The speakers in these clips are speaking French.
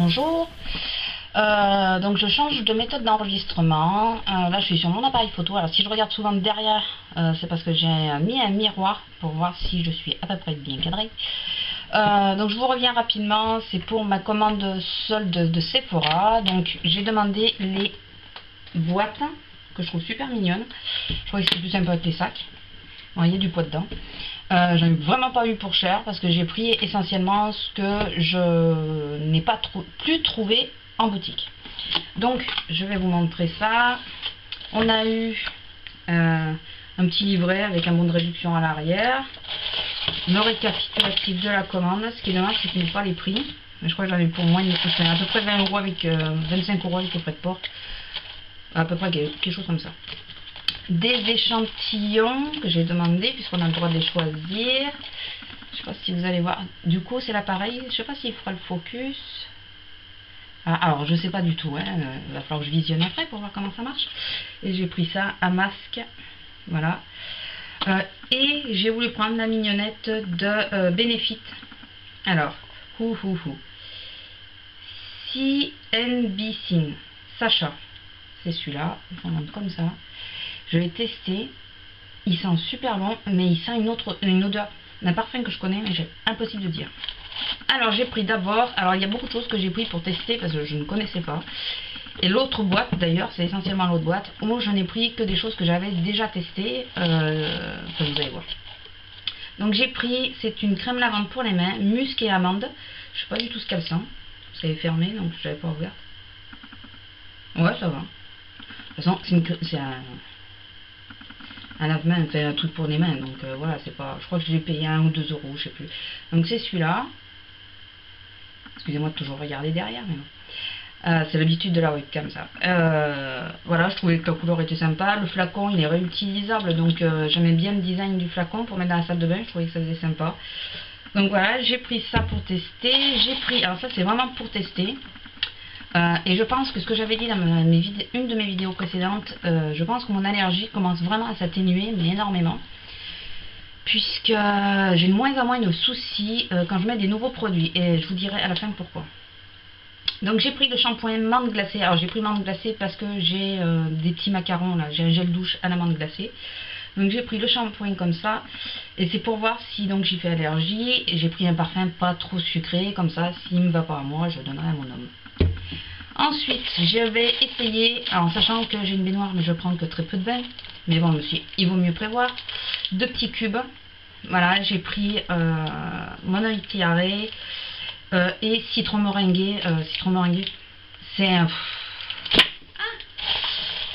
Bonjour. Donc je change de méthode d'enregistrement. Là je suis sur mon appareil photo. Alors si je regarde souvent derrière, c'est parce que j'ai mis un miroir pour voir si je suis à peu près bien cadré. Donc je vous reviens rapidement. C'est pour ma commande solde de Sephora. Donc j'ai demandé les boîtes que je trouve super mignonnes. Je crois que c'est plus sympa avec les sacs. Bon, il y a du poids dedans. J'en ai vraiment pas eu pour cher parce que j'ai pris essentiellement ce que je n'ai pas plus trouvé en boutique. Donc je vais vous montrer ça. On a eu un petit livret avec un bon de réduction à l'arrière, le récapitulatif de la commande. Ce qui est dommage, c'est qu'il n'y a pas les prix, mais je crois que j'en ai pour moins de à peu près 20 € avec 25 € avec les frais de port, à peu près quelque chose comme ça. Des échantillons que j'ai demandé puisqu'on a le droit de les choisir. Je sais pas si vous allez voir. Du coup c'est l'appareil. Je sais pas s'il fera le focus. Alors je sais pas du tout. Il va falloir que je visionne après pour voir comment ça marche. Et j'ai pris ça à masque. Voilà. Et j'ai voulu prendre la mignonnette de Benefit. Alors, CNBC Sacha. C'est celui-là. Je vous montre comme ça. Je l'ai testé, il sent super bon, mais il sent une odeur d'un parfum que je connais, mais j'ai impossible de dire. Alors j'ai pris d'abord, alors il y a beaucoup de choses que j'ai pris pour tester parce que je ne connaissais pas. Et l'autre boîte d'ailleurs, c'est essentiellement l'autre boîte, où je n'ai pris que des choses que j'avais déjà testées, que vous allez voir. Donc j'ai pris, c'est une crème lavande pour les mains, musc et amande. Je sais pas du tout ce qu'elle sent, parce qu'elle est fermée, donc je l'avais pas ouverte. Ouais, ça va. De toute façon, c'est un lave-main, fait un truc pour les mains, donc voilà, c'est pas, je crois que je l'ai payé 1 ou 2 €, je sais plus. Donc c'est celui-là. Excusez-moi de toujours regarder derrière, mais non. C'est l'habitude de la webcam, ça. Voilà, je trouvais que la couleur était sympa. Le flacon, il est réutilisable, donc j'aimais bien le design du flacon pour mettre dans la salle de bain. Je trouvais que ça faisait sympa. Donc voilà, j'ai pris ça pour tester. J'ai pris, alors ça c'est vraiment pour tester. Et je pense que ce que j'avais dit dans une de mes vidéos précédentes, je pense que mon allergie commence vraiment à s'atténuer, mais énormément. Puisque j'ai de moins en moins de soucis quand je mets des nouveaux produits. Et je vous dirai à la fin pourquoi. Donc j'ai pris le shampoing menthe glacée. Alors j'ai pris menthe glacée parce que j'ai des petits macarons là. J'ai un gel douche à la menthe glacée. Donc j'ai pris le shampoing comme ça. Et c'est pour voir si donc j'y fais allergie. Et j'ai pris un parfum pas trop sucré. Comme ça, s'il ne me va pas à moi, je donnerai à mon homme. Ensuite, je vais essayer, en sachant que j'ai une baignoire, mais je prends que très peu de bain. Mais bon, il vaut mieux prévoir. 2 petits cubes. Voilà, j'ai pris Monoï Tiare et citron meringué.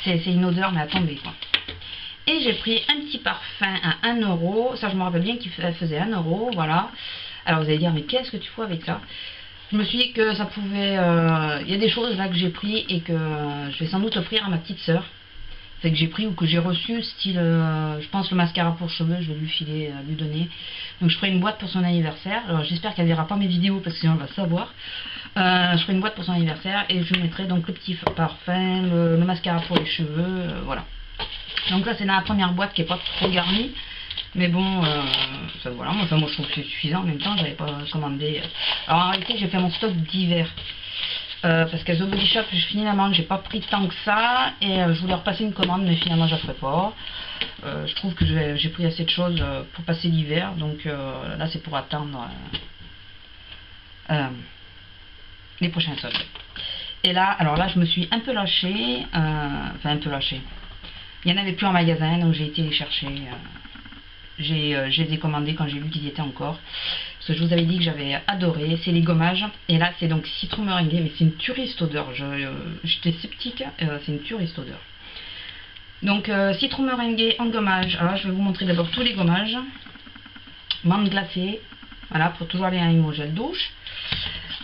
C'est une odeur, mais à tomber quoi. Et j'ai pris un petit parfum à 1 €. Ça, je me rappelle bien qu'il faisait 1 €. Voilà. Alors vous allez dire, mais qu'est-ce que tu fous avec ça? Je me suis dit que ça pouvait... il y a des choses là que j'ai pris et que je vais sans doute offrir à ma petite soeur. C'est que j'ai pris ou que j'ai reçu, style... je pense le mascara pour cheveux, je vais lui filer, lui donner. Donc je ferai une boîte pour son anniversaire. Alors j'espère qu'elle verra pas mes vidéos parce que sinon elle va savoir. Je ferai une boîte pour son anniversaire et je lui mettrai donc le petit parfum, le mascara pour les cheveux, voilà. Donc là c'est dans la première boîte qui est pas trop garnie. Mais bon, ça, voilà, moi je trouve que c'est suffisant. En même temps, j'avais pas commandé. Alors en réalité, j'ai fait mon stock d'hiver. Parce qu'à The Body Shop, finalement, j'ai pas pris tant que ça. Et je voulais repasser une commande, mais finalement, je la ferai pas. Je trouve que j'ai pris assez de choses pour passer l'hiver. Donc là, c'est pour attendre les prochains soldes. Et là, alors là, je me suis un peu lâchée. Enfin, un peu lâchée. Il n'y en avait plus en magasin, donc j'ai été les chercher. Je les ai commandés quand j'ai vu qu'ils y étaient encore. Parce que je vous avais dit que j'avais adoré. C'est les gommages. Et là, c'est donc citron meringué. Mais c'est une turiste odeur. J'étais sceptique. C'est une turiste odeur. Donc, citron meringué en gommage. Alors, je vais vous montrer d'abord tous les gommages. Menthe glacée. Voilà, pour toujours aller à un gel douche.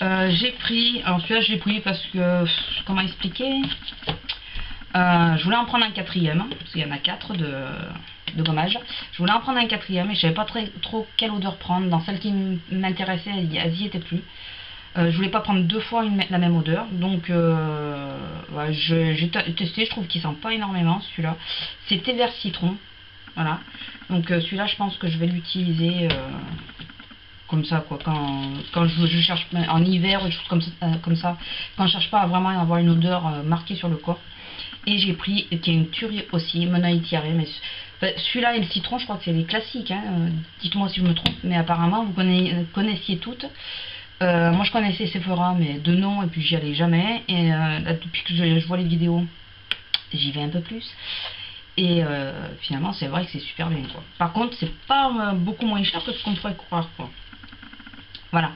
J'ai pris... Alors, celui-là, je l'ai pris parce que... Comment expliquer? Je voulais en prendre un 4e. Parce qu'il y en a 4 de gommage. Je voulais en prendre un 4e et je savais pas trop quelle odeur prendre. Dans celle qui m'intéressait, elles y étaient plus. Je voulais pas prendre 2 fois la même odeur. Donc ouais, j'ai testé, je trouve qu'il sent pas énormément celui-là. C'était vert citron. Voilà. Donc celui-là, je pense que je vais l'utiliser comme ça quoi, quand je cherche en hiver ou des choses comme ça, quand je cherche pas à vraiment avoir une odeur marquée sur le corps. Et j'ai pris, qui est une tuerie aussi, Monaï Tiare, mais celui-là et le citron, je crois que c'est les classiques, hein, dites-moi si je me trompe, mais apparemment vous connaissiez toutes. Moi je connaissais Sephora mais de nom, et puis j'y allais jamais, et là, depuis que je vois les vidéos, j'y vais un peu plus. Et finalement c'est vrai que c'est super bien quoi. Par contre c'est pas beaucoup moins cher que ce qu'on pourrait croire quoi. Voilà.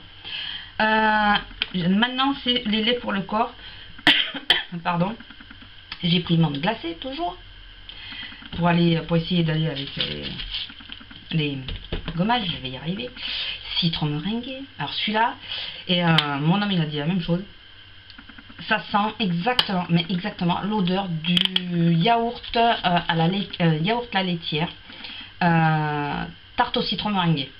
Maintenant c'est les laits pour le corps. Pardon. J'ai pris menthe glacée toujours pour essayer d'aller avec les gommages, je vais y arriver. Citron meringué. Alors celui-là, et mon homme il a dit la même chose. Ça sent exactement, mais exactement l'odeur du yaourt à la yaourt la laitière, tarte au citron meringué.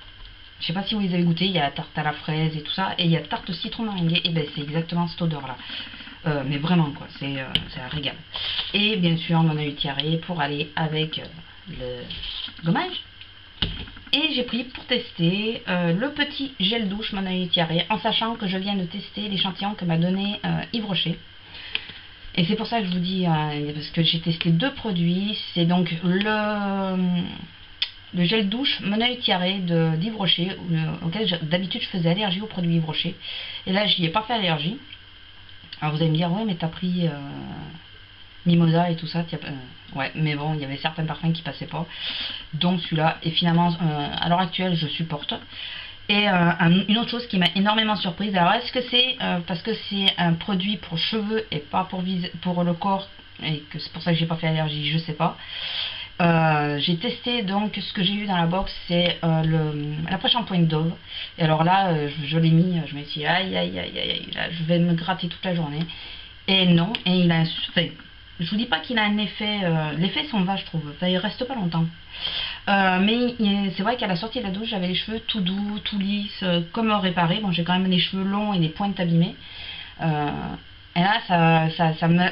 Je sais pas si vous les avez goûté, il y a la tarte à la fraise et tout ça, et il y a tarte au citron meringué, et ben c'est exactement cette odeur là. Mais vraiment quoi, c'est un régal. Et bien sûr Monaï Tiare pour aller avec le gommage. Et j'ai pris pour tester le petit gel douche Monaï Tiare, en sachant que je viens de tester l'échantillon que m'a donné Yves Rocher. Et c'est pour ça que je vous dis, parce que j'ai testé deux produits. C'est donc le gel douche Monaï Tiare d'Yves Rocher, auquel d'habitude je faisais allergie aux produits Yves Rocher. Et là je n'y ai pas fait allergie. Alors vous allez me dire, ouais mais t'as pris Mimosa et tout ça, ouais mais bon, il y avait certains parfums qui passaient pas, donc celui-là, et finalement à l'heure actuelle je supporte. Et une autre chose qui m'a énormément surprise, alors est-ce que c'est parce que c'est un produit pour cheveux et pas pour le corps, et que c'est pour ça que j'ai pas fait allergie, je sais pas. J'ai testé donc ce que j'ai eu dans la box, c'est l'après-shampoing Dove. Et alors là, je l'ai mis, je me suis dit aïe aïe aïe aïe, là, je vais me gratter toute la journée. Et non, et il a un. Enfin, je vous dis pas qu'il a un effet. L'effet s'en va, je trouve. Enfin, il reste pas longtemps. Mais c'est vrai qu'à la sortie de la douche, j'avais les cheveux tout doux, tout lisses, comme réparés. Bon, j'ai quand même les cheveux longs et les pointes abîmées. Et là,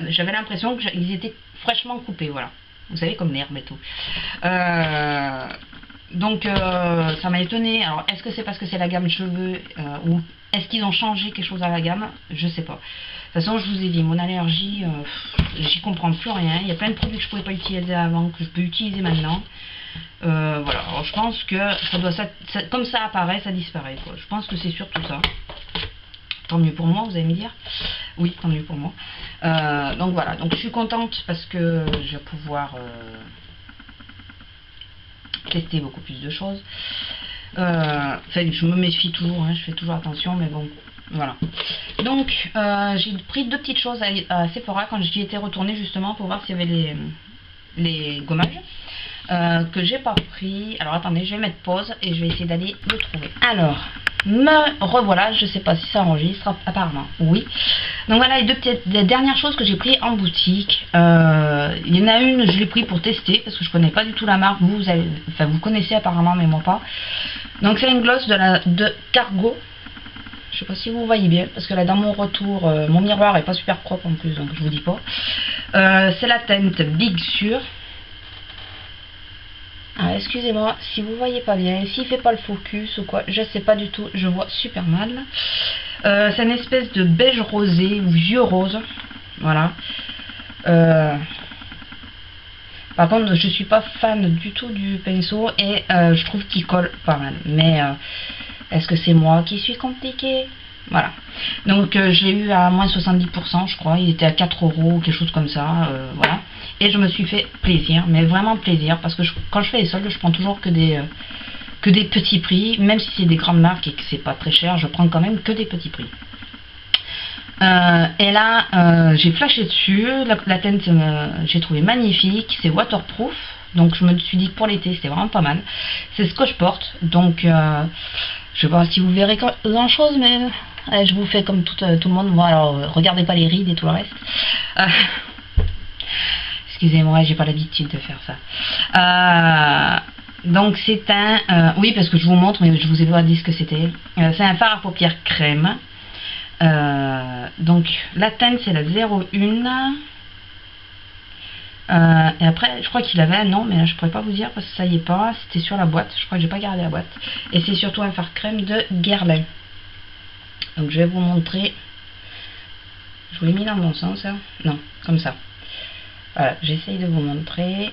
j'avais l'impression qu'ils étaient fraîchement coupés, voilà. Vous savez, comme l'herbe et tout. Donc ça m'a étonné. Alors est-ce que c'est parce que c'est la gamme cheveux ou est-ce qu'ils ont changé quelque chose à la gamme? Je sais pas. De toute façon je vous ai dit, mon allergie, j'y comprends plus rien. Il y a plein de produits que je pouvais pas utiliser avant, que je peux utiliser maintenant. Voilà, alors je pense que ça doit, comme ça apparaît, ça disparaît quoi. Je pense que c'est surtout ça. Tant mieux pour moi, vous allez me dire. Oui, tant mieux pour moi. Donc voilà, donc je suis contente parce que je vais pouvoir tester beaucoup plus de choses. Enfin, je me méfie toujours, hein, je fais toujours attention, mais bon, voilà. Donc, j'ai pris deux petites choses à Sephora quand j'y étais retournée justement pour voir s'il y avait les gommages. Que j'ai pas pris. Alors attendez, je vais mettre pause et je vais essayer d'aller le trouver. Alors, me revoilà, je sais pas si ça enregistre, apparemment oui. Donc voilà les dernières choses que j'ai pris en boutique. Il y en a une, je l'ai pris pour tester parce que je connais pas du tout la marque. Vous connaissez apparemment, mais moi pas. Donc c'est une gloss de Cargo. Je sais pas si vous voyez bien parce que là dans mon retour, mon miroir est pas super propre en plus, donc je vous dis pas. C'est la teinte Big Sur. Ah, excusez-moi si vous voyez pas bien, s'il fait pas le focus ou quoi, je sais pas du tout, je vois super mal. C'est une espèce de beige rosé ou vieux rose, voilà. Par contre, je suis pas fan du tout du pinceau et je trouve qu'il colle pas mal. Mais est-ce que c'est moi qui suis compliquée? Voilà. Donc je l'ai eu à moins 70%, je crois. Il était à 4 € ou quelque chose comme ça. Voilà. Et je me suis fait plaisir, mais vraiment plaisir, parce que quand je fais les soldes, je prends toujours que des petits prix, même si c'est des grandes marques et que c'est pas très cher, je prends quand même que des petits prix. Et là, j'ai flashé dessus, la teinte, j'ai trouvé magnifique, c'est waterproof, donc je me suis dit que pour l'été c'était vraiment pas mal. C'est ce que je porte, donc je sais pas si vous verrez grand chose, mais je vous fais comme tout le monde. Bon, alors regardez pas les rides et tout le reste. Excusez-moi, j'ai pas l'habitude de faire ça. Donc c'est un... oui, parce que je vous montre, mais je vous ai pas dit ce que c'était. C'est un fard à paupières crème. Donc la teinte c'est la 01. Et après, je crois qu'il avait un nom, mais là, je pourrais pas vous dire parce que ça y est pas. C'était sur la boîte. Je crois que j'ai pas gardé la boîte. Et c'est surtout un fard crème de Guerlain. Donc je vais vous montrer. Je vous l'ai mis dans le bon sens, hein. Non, comme ça. Voilà, j'essaye de vous montrer.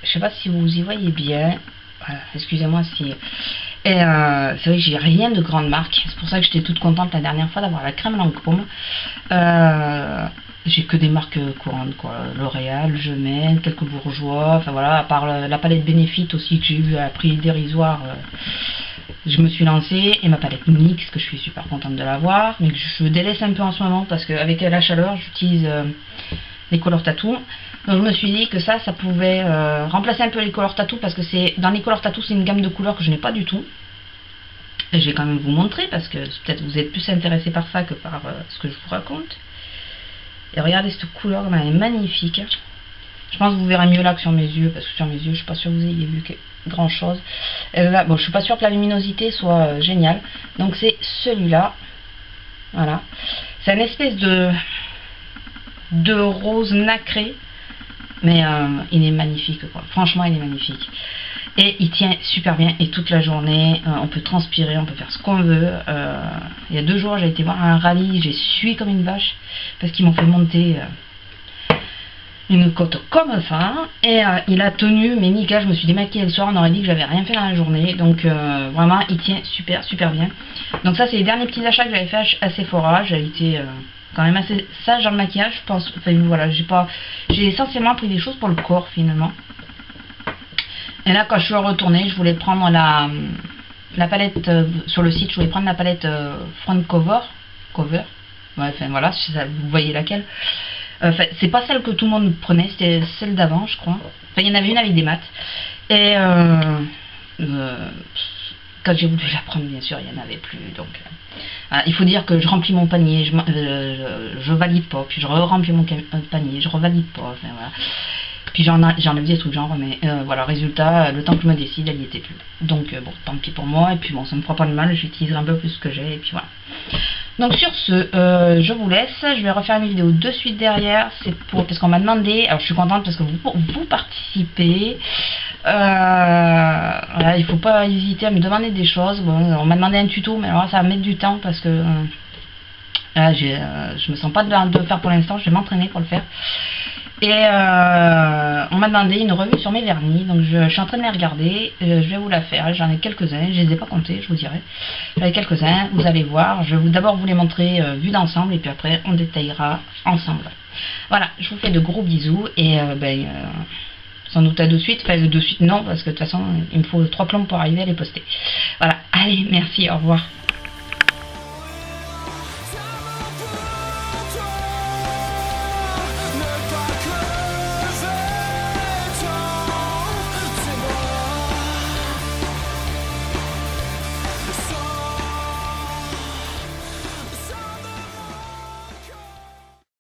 Je sais pas si vous y voyez bien. Voilà, excusez-moi si... Et c'est vrai que j'ai rien de grande marque. C'est pour ça que j'étais toute contente la dernière fois d'avoir la crème Lancôme. J'ai que des marques courantes, quoi. L'Oréal, je mets quelques bourgeois. Enfin voilà, à part la palette Benefit aussi que j'ai eu à prix dérisoire. Je me suis lancée. Et ma palette NYX, que je suis super contente de l'avoir. Mais que je délaisse un peu en ce moment parce qu'avec la chaleur, j'utilise les Color Tattoo. Donc je me suis dit que ça pouvait remplacer un peu les Color Tattoo parce que dans les Color Tattoo c'est une gamme de couleurs que je n'ai pas du tout. Et je vais quand même vous montrer parce que peut-être vous êtes plus intéressé par ça que par ce que je vous raconte. Et regardez cette couleur, elle est magnifique. Je pense que vous verrez mieux là que sur mes yeux parce que sur mes yeux je suis pas sûre que vous ayez vu grand chose. Là, bon, je suis pas sûre que la luminosité soit géniale. Donc c'est celui-là. Voilà. C'est une espèce de rose nacré. Mais il est magnifique, quoi. Franchement, il est magnifique. Et il tient super bien. Et toute la journée, on peut transpirer, on peut faire ce qu'on veut. Il y a 2 jours, j'ai été voir un rallye. J'ai sué comme une vache. Parce qu'ils m'ont fait monter une côte comme ça. Et il a tenu, mais nickel. Je me suis démaquillée le soir. On aurait dit que j'avais rien fait dans la journée. Donc vraiment, il tient super, super bien. Donc ça, c'est les derniers petits achats que j'avais fait à Sephora. J'ai été... quand même assez sage dans le maquillage, je pense. Enfin voilà, j'ai essentiellement pris des choses pour le corps finalement. Et là quand je suis retournée, je voulais prendre la palette sur le site, je voulais prendre la palette front cover. Ouais, enfin voilà, vous voyez laquelle. Enfin, c'est pas celle que tout le monde prenait, c'était celle d'avant je crois. Enfin il y en avait une avec des mats. Et quand j'ai voulu la prendre, bien sûr, il n'y en avait plus. Donc, il faut dire que je remplis mon panier, je valide pas, puis je remplis mon panier, je revalide pas. Enfin, voilà. Puis j'enlève des trucs, j'en remets. Voilà, résultat, le temps que je me décide, elle n'y était plus. Donc, bon, tant pis pour moi. Et puis, bon, ça me fera pas de mal, j'utiliserai un peu plus ce que j'ai. Et puis voilà. Donc, sur ce, je vous laisse. Je vais refaire une vidéo de suite derrière. C'est parce qu'on m'a demandé. Alors, je suis contente parce que vous participez. Voilà, il faut pas hésiter à me demander des choses. Bon, on m'a demandé un tuto, mais alors ça va mettre du temps parce que je me sens pas de le faire pour l'instant. Je vais m'entraîner pour le faire. Et on m'a demandé une revue sur mes vernis, donc je suis en train de les regarder. Je vais vous la faire. J'en ai quelques-uns, je les ai pas comptés, je vous dirai. J'en ai quelques-uns, vous allez voir. Je vais d'abord vous les montrer vus d'ensemble et puis après on détaillera ensemble. Voilà, je vous fais de gros bisous et sans doute à de suite, enfin de suite non, parce que de toute façon il me faut 3 plombs pour arriver à les poster. Voilà, allez, merci, au revoir.